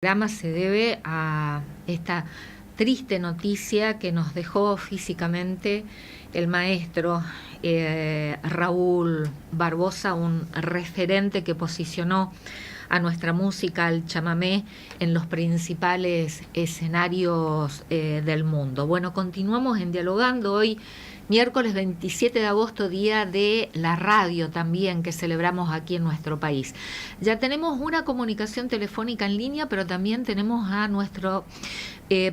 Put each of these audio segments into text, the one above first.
programa se debe a esta triste noticia que nos dejó físicamente el maestro Raúl Barbosa, un referente que posicionó a nuestra música, al chamamé, en los principales escenarios del mundo. Bueno, continuamos en Dialogando hoy, miércoles 27 de agosto, día de la radio también, que celebramos aquí en nuestro país. Ya tenemos una comunicación telefónica en línea, pero también tenemos a nuestro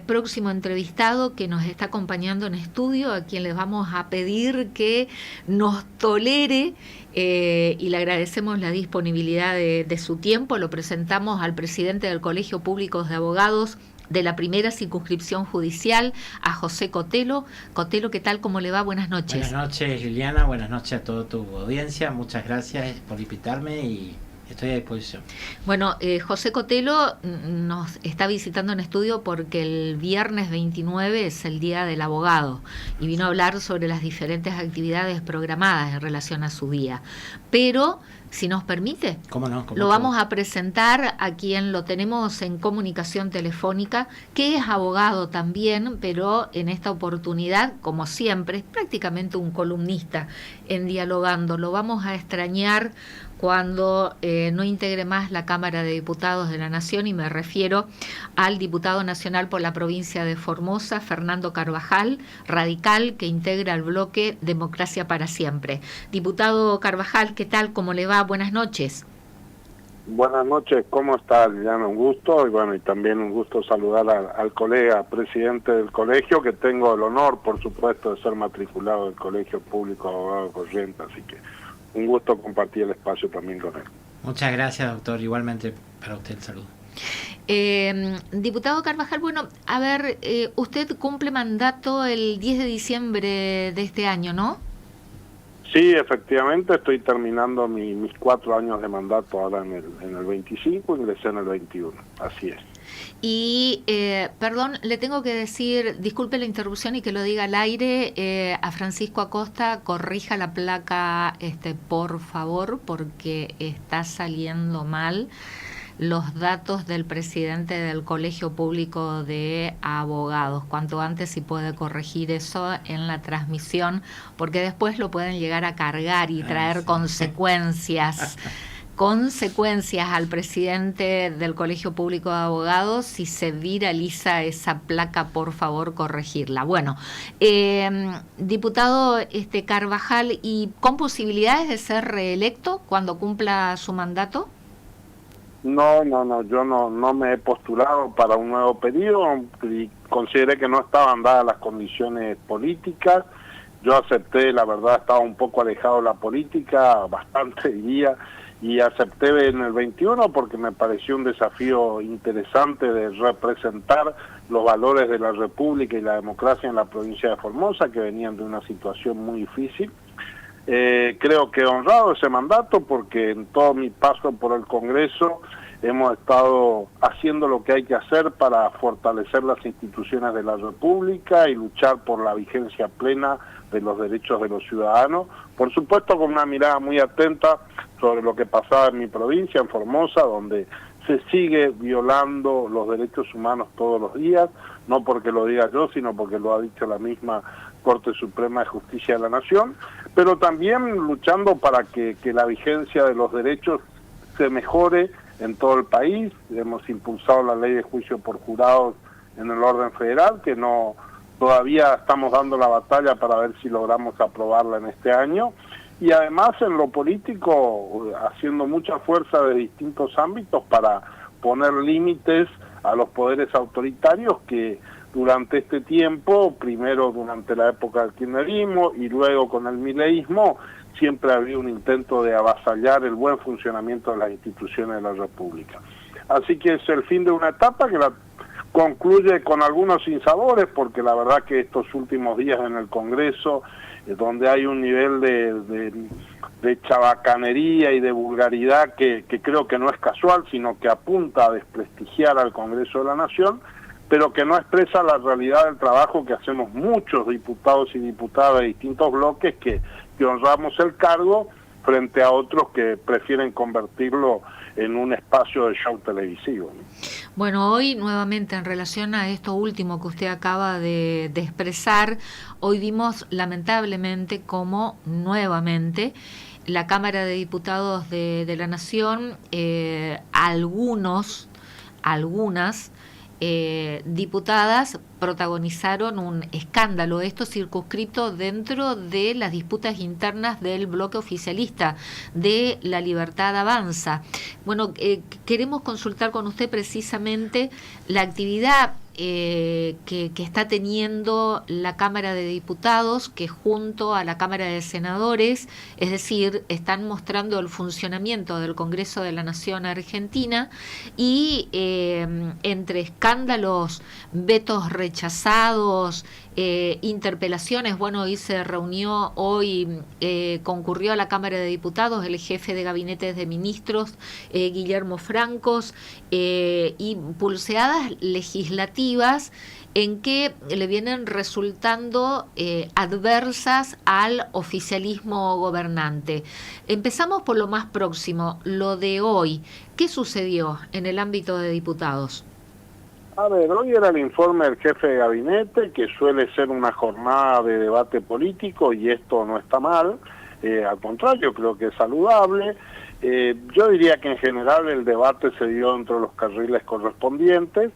próximo entrevistado que nos está acompañando en estudio, a quien les vamos a pedir que nos tolere y le agradecemos la disponibilidad de su tiempo. Lo presentamos al presidente del Colegio Público de Abogados de la primera circunscripción judicial, a José Cotelo. Cotelo, ¿qué tal? ¿Cómo le va? Buenas noches. Buenas noches, Liliana. Buenas noches a toda tu audiencia. Muchas gracias por invitarme y estoy a disposición. Bueno, José Cotelo nos está visitando en estudio porque el viernes 29 es el Día del Abogado y vino a hablar sobre las diferentes actividades programadas en relación a su día. Pero, si nos permite, ¿Cómo no? lo vamos a presentar a quien lo tenemos en comunicación telefónica, que es abogado también, pero en esta oportunidad, como siempre, es prácticamente un columnista en Dialogando. Lo vamos a extrañar cuando no integre más la Cámara de Diputados de la Nación, y me refiero al diputado nacional por la provincia de Formosa, Fernando Carvajal, radical, que integra el bloque Democracia para Siempre. Diputado Carvajal, ¿qué tal? ¿Cómo le va? Buenas noches. Buenas noches, ¿cómo está, Liliana? Un gusto, y bueno, y también un gusto saludar al colega presidente del colegio, que tengo el honor, por supuesto, de ser matriculado del Colegio Público de Abogados de Corrientes, así que un gusto compartir el espacio también con él. Muchas gracias, doctor. Igualmente para usted el saludo. Diputado Carvajal, bueno, a ver, usted cumple mandato el 10 de diciembre de este año, ¿no? Sí, efectivamente, estoy terminando mis 4 años de mandato ahora en el 25, ingresé en el 21, así es. Y, perdón, le tengo que decir, disculpe la interrupción y que lo diga al aire, a Francisco Acosta, corrija la placa, por favor, porque está saliendo mal los datos del presidente del Colegio Público de Abogados. Cuanto antes, si puede corregir eso en la transmisión, porque después lo pueden llegar a cargar y traer consecuencias al presidente del Colegio Público de Abogados. Si se viraliza esa placa, por favor, corregirla. Bueno, diputado Carvajal, ¿y con posibilidades de ser reelecto cuando cumpla su mandato? No, yo no me he postulado para un nuevo periodo y consideré que no estaban dadas las condiciones políticas. Yo acepté, la verdad, estaba un poco alejado de la política, bastante diría, y acepté en el 21 porque me pareció un desafío interesante de representar los valores de la República y la democracia en la provincia de Formosa, que venían de una situación muy difícil. Creo que he honrado ese mandato porque en todo mi paso por el Congreso hemos estado haciendo lo que hay que hacer para fortalecer las instituciones de la República y luchar por la vigencia plena de los derechos de los ciudadanos, por supuesto con una mirada muy atenta sobre lo que pasaba en mi provincia, en Formosa, donde se sigue violando los derechos humanos todos los días, no porque lo diga yo, sino porque lo ha dicho la misma Corte Suprema de Justicia de la Nación, pero también luchando para que la vigencia de los derechos se mejore en todo el país. Hemos impulsado la ley de juicio por jurados en el orden federal, que no todavía estamos dando la batalla para ver si logramos aprobarla en este año, y además en lo político haciendo mucha fuerza de distintos ámbitos para poner límites a los poderes autoritarios que durante este tiempo, primero durante la época del kirchnerismo y luego con el mileísmo, siempre había un intento de avasallar el buen funcionamiento de las instituciones de la República. Así que es el fin de una etapa que la concluye con algunos sinsabores, porque la verdad que estos últimos días en el Congreso, donde hay un nivel de chabacanería y de vulgaridad que creo que no es casual, sino que apunta a desprestigiar al Congreso de la Nación, pero que no expresa la realidad del trabajo que hacemos muchos diputados y diputadas de distintos bloques que honramos el cargo frente a otros que prefieren convertirlo en un espacio de show televisivo, ¿no? Bueno, hoy nuevamente en relación a esto último que usted acaba de expresar, hoy vimos lamentablemente cómo nuevamente la Cámara de Diputados de la Nación, algunas diputadas protagonizaron un escándalo, esto circunscrito dentro de las disputas internas del bloque oficialista de La Libertad Avanza. Bueno, queremos consultar con usted precisamente la actividad que está teniendo la Cámara de Diputados, que junto a la Cámara de Senadores, es decir, están mostrando el funcionamiento del Congreso de la Nación Argentina, y entre escándalos, vetos rechazados, interpelaciones, bueno, hoy se reunió, concurrió a la Cámara de Diputados el jefe de gabinetes de ministros, Guillermo Francos, y pulseadas legislativas en que le vienen resultando adversas al oficialismo gobernante. Empezamos por lo más próximo, lo de hoy. ¿Qué sucedió en el ámbito de diputados? A ver, hoy era el informe del jefe de gabinete, que suele ser una jornada de debate político, y esto no está mal, al contrario, creo que es saludable. Yo diría que en general el debate se dio dentro de los carriles correspondientes,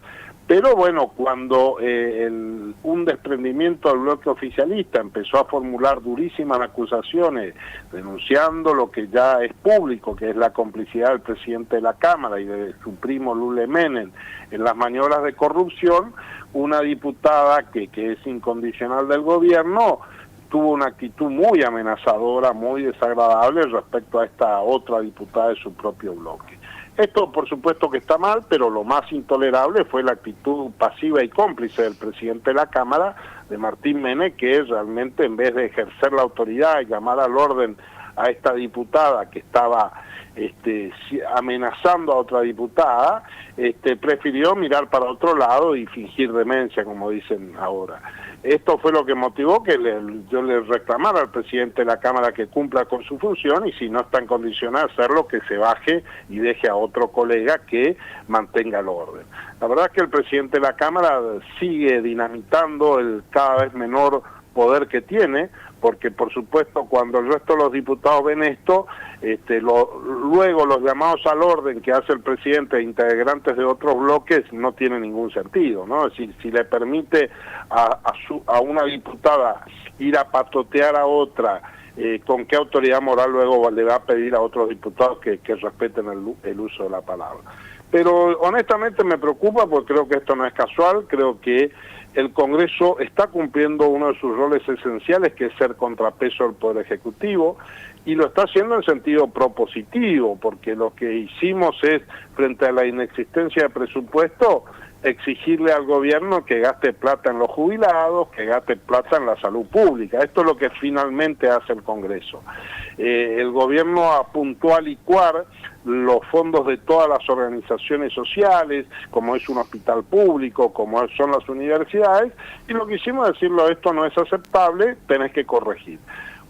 pero bueno, cuando un desprendimiento del bloque oficialista empezó a formular durísimas acusaciones, denunciando lo que ya es público, que es la complicidad del presidente de la Cámara y de su primo Lule Menem en las maniobras de corrupción, una diputada que es incondicional del gobierno tuvo una actitud muy amenazadora, muy desagradable respecto a esta otra diputada de su propio bloque. Esto por supuesto que está mal, pero lo más intolerable fue la actitud pasiva y cómplice del presidente de la Cámara, de Martín Menem, que realmente, en vez de ejercer la autoridad y llamar al orden a esta diputada que estaba amenazando a otra diputada, prefirió mirar para otro lado y fingir demencia, como dicen ahora. Esto fue lo que motivó que yo le reclamara al presidente de la Cámara que cumpla con su función, y si no está en condiciones de hacerlo, que se baje y deje a otro colega que mantenga el orden. La verdad es que el presidente de la Cámara sigue dinamitando el cada vez menor poder que tiene, porque por supuesto cuando el resto de los diputados ven esto, luego los llamados al orden que hace el presidente e integrantes de otros bloques no tiene ningún sentido, ¿no? Es decir, si le permite a una diputada ir a patotear a otra, ¿con qué autoridad moral luego le va a pedir a otros diputados que respeten el uso de la palabra? Pero honestamente me preocupa, porque creo que esto no es casual. Creo que el Congreso está cumpliendo uno de sus roles esenciales, que es ser contrapeso del Poder Ejecutivo, y lo está haciendo en sentido propositivo, porque lo que hicimos es, frente a la inexistencia de presupuesto, exigirle al gobierno que gaste plata en los jubilados, que gaste plata en la salud pública. Esto es lo que finalmente hace el Congreso. El gobierno apuntó a licuar los fondos de todas las organizaciones sociales, como es un hospital público, como son las universidades, y lo que hicimos es decirlo: esto no es aceptable, tenés que corregir.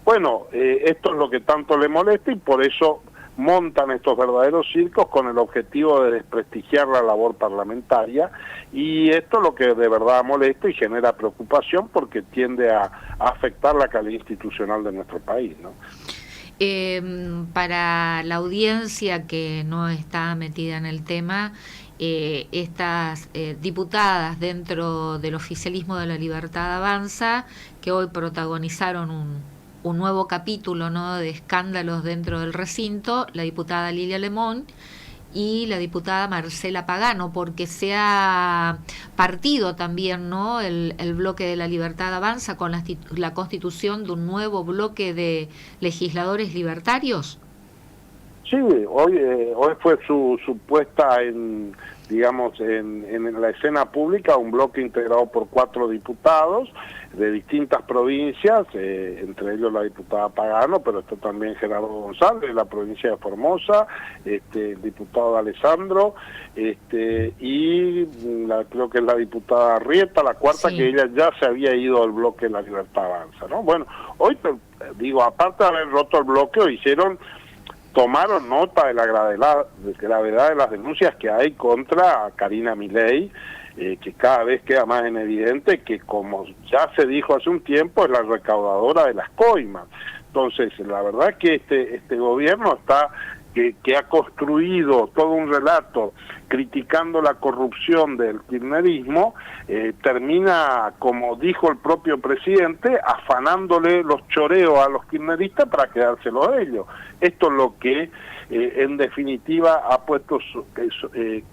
Bueno, esto es lo que tanto le molesta, y por eso montan estos verdaderos circos con el objetivo de desprestigiar la labor parlamentaria, y esto es lo que de verdad molesta y genera preocupación, porque tiende a afectar la calidad institucional de nuestro país, ¿no? Para la audiencia que no está metida en el tema, estas diputadas dentro del oficialismo de La Libertad Avanza, que hoy protagonizaron un nuevo capítulo, ¿no?, de escándalos dentro del recinto, la diputada Lilia Lemón y la diputada Marcela Pagano, porque se ha partido también, ¿no?, el bloque de La Libertad Avanza con la constitución de un nuevo bloque de legisladores libertarios. Sí, hoy fue su puesta en la escena pública, un bloque integrado por 4 diputados de distintas provincias, entre ellos la diputada Pagano, pero está también Gerardo González, de la provincia de Formosa, el diputado Alessandro, y creo que es la diputada Rieta, la cuarta, sí, que ella ya se había ido al bloque de La Libertad Avanza, ¿no? Bueno, hoy, aparte de haber roto el bloque, hicieron tomaron nota de la gravedad de las denuncias que hay contra Karina Milei, que cada vez queda más en evidente que, como ya se dijo hace un tiempo, es la recaudadora de las coimas. Entonces, la verdad que este gobierno está que ha construido todo un relato criticando la corrupción del kirchnerismo, termina, como dijo el propio presidente, afanándole los choreos a los kirchneristas para quedárselos ellos. Esto es lo que, en definitiva, ha puesto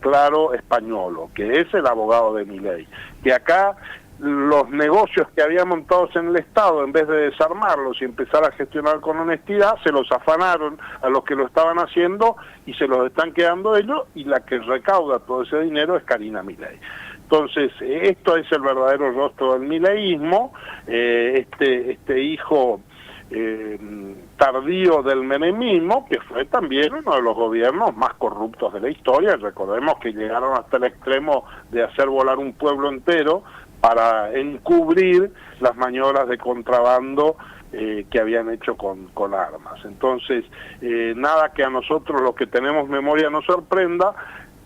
claro Españolo, que es el abogado de Milei, que acá los negocios que había montados en el Estado, en vez de desarmarlos y empezar a gestionar con honestidad, se los afanaron a los que lo estaban haciendo y se los están quedando ellos, y la que recauda todo ese dinero es Karina Milei. Entonces, esto es el verdadero rostro del mileísmo, este hijo tardío del menemismo, que fue también uno de los gobiernos más corruptos de la historia. Recordemos que llegaron hasta el extremo de hacer volar un pueblo entero para encubrir las maniobras de contrabando que habían hecho con armas. Entonces, nada que a nosotros los que tenemos memoria nos sorprenda,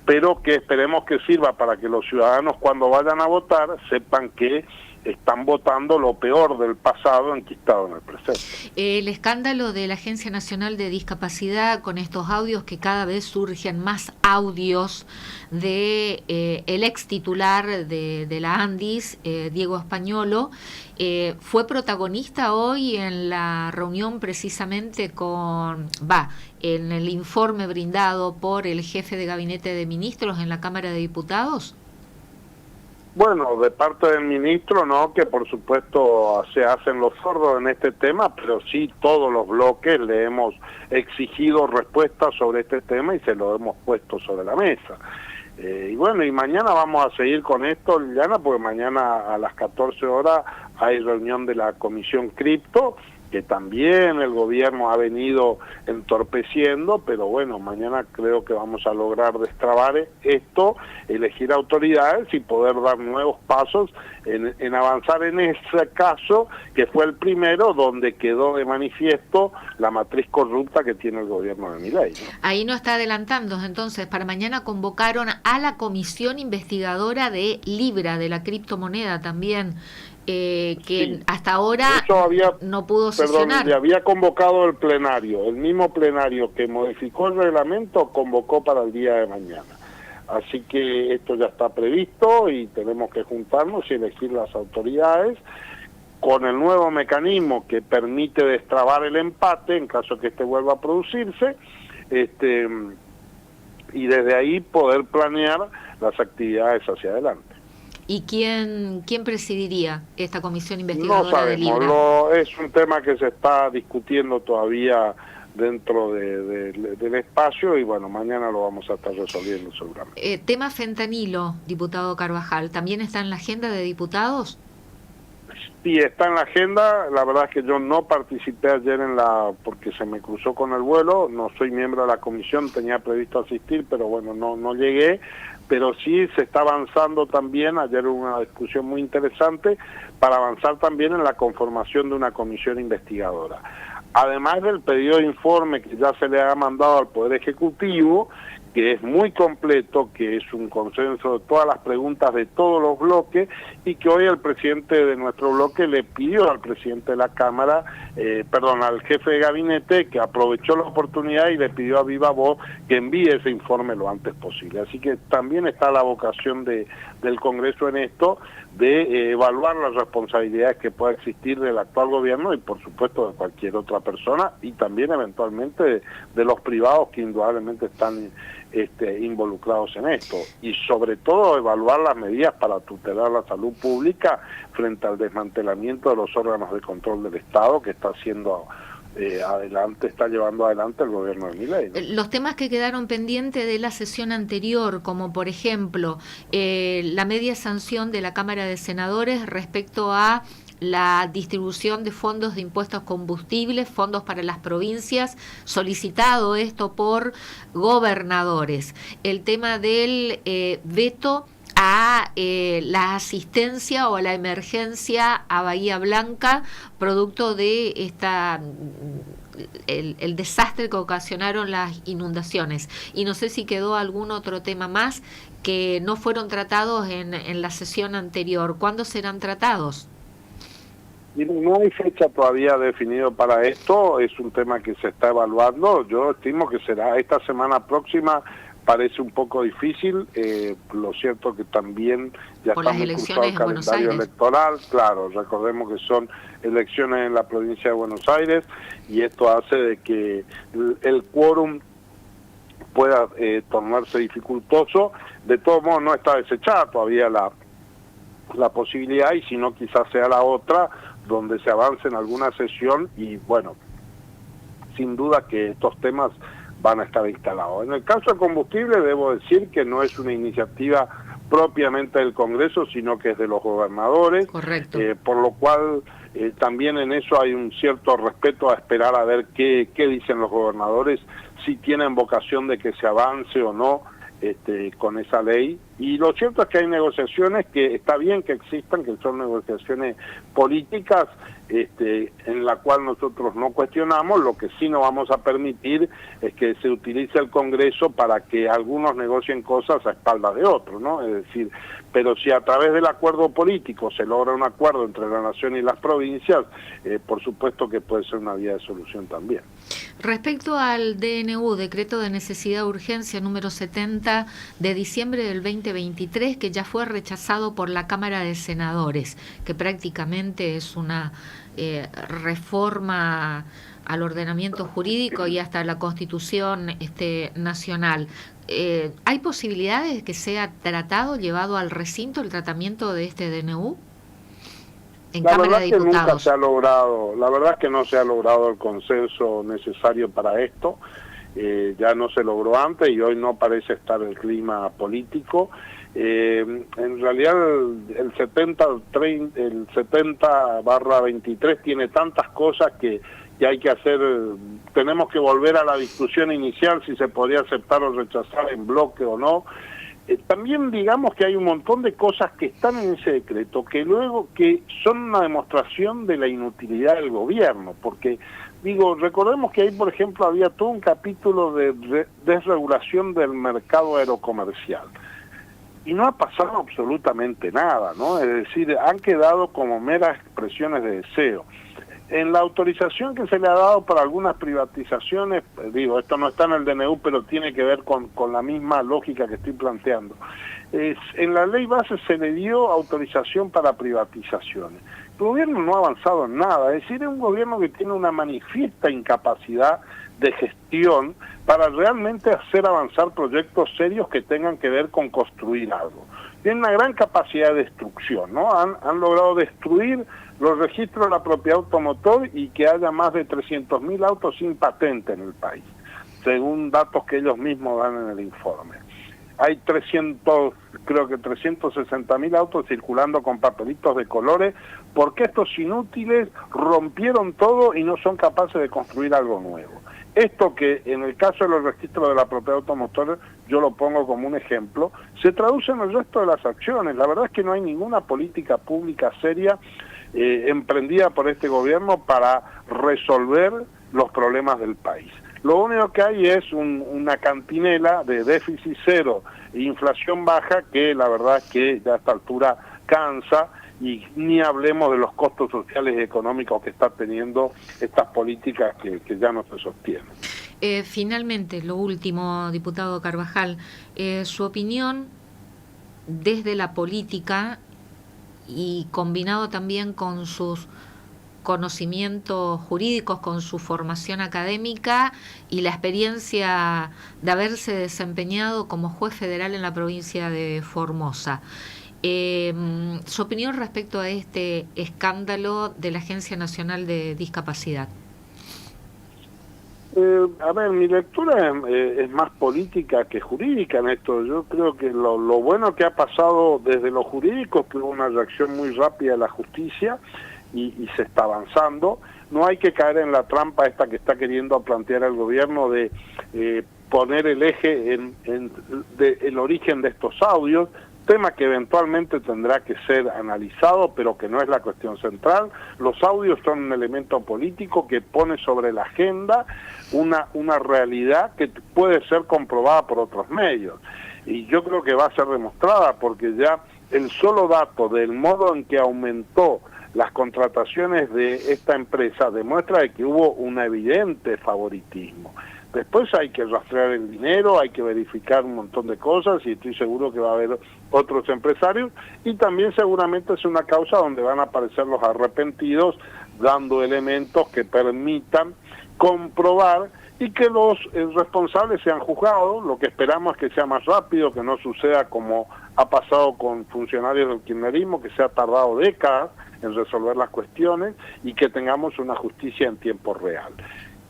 pero que esperemos que sirva para que los ciudadanos, cuando vayan a votar, sepan que están votando lo peor del pasado enquistado en el presente. El escándalo de la Agencia Nacional de Discapacidad, con estos audios, que cada vez surgen más audios de el ex titular de la ANDIS, Diego Españolo, fue protagonista hoy en la reunión precisamente en el informe brindado por el jefe de gabinete de ministros en la Cámara de Diputados. Bueno, de parte del ministro, no, que por supuesto se hacen los sordos en este tema, pero sí todos los bloques le hemos exigido respuestas sobre este tema y se lo hemos puesto sobre la mesa. Y bueno, y mañana vamos a seguir con esto, Liliana, porque mañana a las 14 horas hay reunión de la Comisión Cripto, que también el gobierno ha venido entorpeciendo, pero bueno, mañana creo que vamos a lograr destrabar esto, elegir autoridades y poder dar nuevos pasos en avanzar en ese caso, que fue el primero donde quedó de manifiesto la matriz corrupta que tiene el gobierno de Milei, ¿no? Ahí no está adelantando, entonces para mañana convocaron a la comisión investigadora de Libra, de la criptomoneda también, que sí, hasta ahora no pudo sesionar. Perdón, había convocado el plenario, el mismo plenario que modificó el reglamento convocó para el día de mañana. Así que esto ya está previsto y tenemos que juntarnos y elegir las autoridades con el nuevo mecanismo que permite destrabar el empate en caso que este vuelva a producirse, y desde ahí poder planear las actividades hacia adelante. ¿Y quién presidiría esta comisión investigadora de Libra? No sabemos, es un tema que se está discutiendo todavía dentro del espacio y bueno, mañana lo vamos a estar resolviendo seguramente. Tema fentanilo, diputado Carvajal, ¿también está en la agenda de diputados? Sí, está en la agenda. La verdad es que yo no participé ayer porque se me cruzó con el vuelo, no soy miembro de la comisión, tenía previsto asistir, pero bueno, no llegué. Pero sí se está avanzando también, ayer hubo una discusión muy interesante, para avanzar también en la conformación de una comisión investigadora. Además del pedido de informe que ya se le ha mandado al Poder Ejecutivo, que es muy completo, que es un consenso de todas las preguntas de todos los bloques, y que hoy el presidente de nuestro bloque le pidió al presidente de la Cámara, al jefe de gabinete, que aprovechó la oportunidad y le pidió a viva voz que envíe ese informe lo antes posible. Así que también está la vocación del Congreso en esto, de evaluar las responsabilidades que pueda existir del actual gobierno y por supuesto de cualquier otra persona, y también eventualmente de los privados que indudablemente están involucrados en esto, y sobre todo evaluar las medidas para tutelar la salud pública frente al desmantelamiento de los órganos de control del Estado que está haciendo está llevando adelante el gobierno de Milei, ¿no? Los temas que quedaron pendientes de la sesión anterior, como por ejemplo la media sanción de la Cámara de Senadores respecto a la distribución de fondos de impuestos combustibles, fondos para las provincias, solicitado esto por gobernadores. El tema del veto a la asistencia o a la emergencia a Bahía Blanca, producto de esta el desastre que ocasionaron las inundaciones. Y no sé si quedó algún otro tema más que no fueron tratados en la sesión anterior. ¿Cuándo serán tratados? No hay fecha todavía definida para esto, es un tema que se está evaluando. Yo estimo que será esta semana próxima. Parece un poco difícil, lo cierto que también ya está muy cruzado el calendario electoral. Claro, recordemos que son elecciones en la provincia de Buenos Aires y esto hace de que el quórum pueda tornarse dificultoso. De todos modos no está desechada todavía la posibilidad, y si no quizás sea la otra, donde se avance en alguna sesión, y bueno, sin duda que estos temas van a estar instalados. En el caso de combustible, debo decir que no es una iniciativa propiamente del Congreso, sino que es de los gobernadores. Correcto. Por lo cual también en eso hay un cierto respeto a esperar a ver qué dicen los gobernadores, si tienen vocación de que se avance o no con esa ley. Y lo cierto es que hay negociaciones que está bien que existan, que son negociaciones políticas, en la cual nosotros no cuestionamos. Lo que sí no vamos a permitir es que se utilice el Congreso para que algunos negocien cosas a espaldas de otros, ¿no? Es decir, pero si a través del acuerdo político se logra un acuerdo entre la Nación y las provincias, por supuesto que puede ser una vía de solución también. Respecto al DNU, Decreto de Necesidad de Urgencia número 70 de diciembre del 2023, que ya fue rechazado por la Cámara de Senadores, que prácticamente es una reforma al ordenamiento jurídico y hasta la Constitución nacional. ¿Hay posibilidades de que sea tratado, llevado al recinto el tratamiento de este DNU? En Cámara de Diputados. La verdad que nunca se ha logrado, la verdad es que no se ha logrado el consenso necesario para esto. Ya no se logró antes y hoy no parece estar el clima político. En realidad el 70/23 tiene tantas cosas que hay que hacer. Tenemos que volver a la discusión inicial si se podía aceptar o rechazar en bloque o no. También digamos que hay un montón de cosas que están en ese decreto que luego que son una demostración de la inutilidad del gobierno, porque recordemos que ahí, por ejemplo, había todo un capítulo de desregulación del mercado aerocomercial y no ha pasado absolutamente nada, ¿no? Es decir, han quedado como meras expresiones de deseo. En la autorización que se le ha dado para algunas privatizaciones, esto no está en el DNU, pero tiene que ver con la misma lógica que estoy planteando. En la ley base se le dio autorización para privatizaciones. El gobierno no ha avanzado en nada, es decir, es un gobierno que tiene una manifiesta incapacidad de gestión para realmente hacer avanzar proyectos serios que tengan que ver con construir algo. Tiene una gran capacidad de destrucción, ¿no? Han logrado destruir los registros de la propiedad automotor y que haya más de 300.000 autos sin patente en el país, según datos que ellos mismos dan en el informe. Hay 360.000 autos circulando con papelitos de colores, porque estos inútiles rompieron todo y no son capaces de construir algo nuevo. Esto que en el caso de los registros de la propiedad automotor, yo lo pongo como un ejemplo, se traduce en el resto de las acciones. La verdad es que no hay ninguna política pública seria emprendida por este gobierno para resolver los problemas del país. Lo único que hay es una cantinela de déficit cero e inflación baja que la verdad es que ya a esta altura cansa, y ni hablemos de los costos sociales y económicos que está teniendo estas políticas que ya no se sostienen. Finalmente, lo último, diputado Carvajal, su opinión desde la política y combinado también con sus conocimientos jurídicos, con su formación académica y la experiencia de haberse desempeñado como juez federal en la provincia de Formosa. Su opinión respecto a este escándalo de la Agencia Nacional de Discapacidad. A ver, mi lectura es más política que jurídica en esto. Yo creo que lo bueno que ha pasado desde lo jurídico es que hubo una reacción muy rápida de la justicia y se está avanzando. No hay que caer en la trampa esta que está queriendo plantear el gobierno de poner el eje en el origen de estos audios. tema que eventualmente tendrá que ser analizado, pero que no es la cuestión central. Los audios son un elemento político que pone sobre la agenda una realidad que puede ser comprobada por otros medios. Y yo creo que va a ser demostrada, porque ya el solo dato del modo en que aumentó las contrataciones de esta empresa demuestra de que hubo un evidente favoritismo. Después hay que rastrear el dinero, hay que verificar un montón de cosas, y estoy seguro que va a haber otros empresarios, y también seguramente es una causa donde van a aparecer los arrepentidos, dando elementos que permitan comprobar y que los responsables sean juzgados. Lo que esperamos es que sea más rápido, que no suceda como ha pasado con funcionarios del kirchnerismo, que se ha tardado décadas en resolver las cuestiones, y que tengamos una justicia en tiempo real.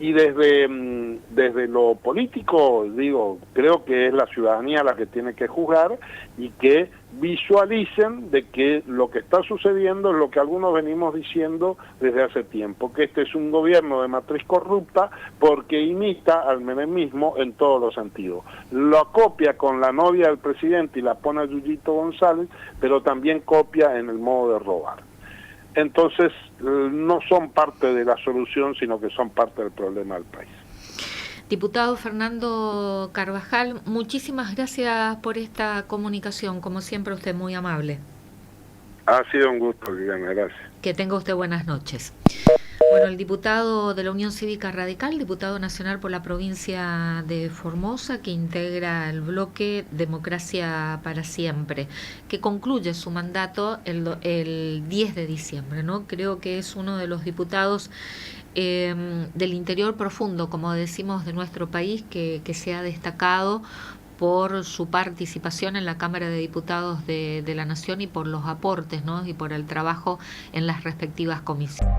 Y desde lo político, digo, creo que es la ciudadanía la que tiene que juzgar, y que visualicen de que lo que está sucediendo es lo que algunos venimos diciendo desde hace tiempo, que este es un gobierno de matriz corrupta porque imita al menemismo en todos los sentidos. Lo copia con la novia del presidente y la pone a Yuyito González, pero también copia en el modo de robar. Entonces, no son parte de la solución, sino que son parte del problema del país. Diputado Fernando Carvajal, muchísimas gracias por esta comunicación. Como siempre, usted muy amable. Ha sido un gusto, Liliana, gracias. Que tenga usted buenas noches. Bueno, el diputado de la Unión Cívica Radical, diputado nacional por la provincia de Formosa, que integra el bloque Democracia para Siempre, que concluye su mandato el 10 de diciembre, ¿no? Creo que es uno de los diputados del interior profundo, como decimos, de nuestro país, que se ha destacado por su participación en la Cámara de Diputados de la Nación, y por los aportes, ¿no? Y por el trabajo en las respectivas comisiones.